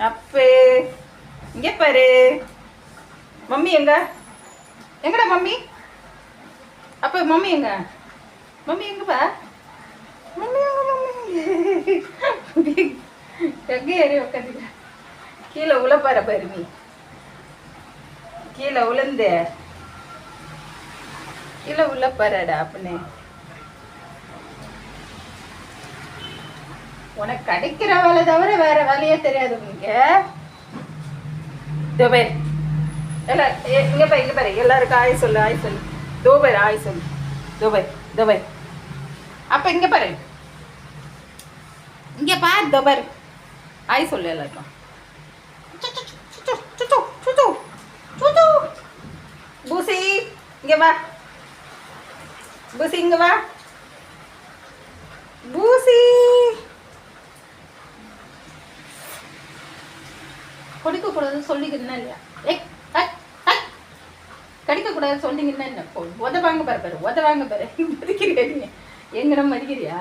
அப்பே இங்கே பாரு. மம்மி எங்க? எங்கடா மம்மி? அப்போ மம்மி எங்க? மம்மி எங்கப்பா? மம்மி எங்க? மம்மி எங்கே ஏறி உட்காந்துக்க? கீழே உழப்பார பாரு. நீ கீழே உளுந்து கீழே உழப்பாரடா அப்படின்னு. உனக்கு கிடைக்கிற வேலை தவிர வேற வேலையே தெரியாது உனக்கு. தோபர் எல்லாம் இங்க பாரு, இங்க பாரு. எல்லாருக்கும் ஆய் சொல்லு, ஆய் சொல்லு. தோபர் ஆய் சொல்லு. தோபர் தோபர். அப்ப இங்க பாரு, இங்க பாரு. தோபர் ஆய் சொல்லு எல்லாருக்கும். பூசி இங்க வா. பூசி இங்க வா. பூசி கொடுக்க கூடாது சொல்லிக்கிறேன்னா இல்லையா? கடிக்க கூடாது சொன்னீங்கன்னா என்ன? உதவாங்க பாரு பாரு, உதவாங்க பாரு. மதிக்கிறீங்க? எங்க நம்ம மதிக்கிறியா?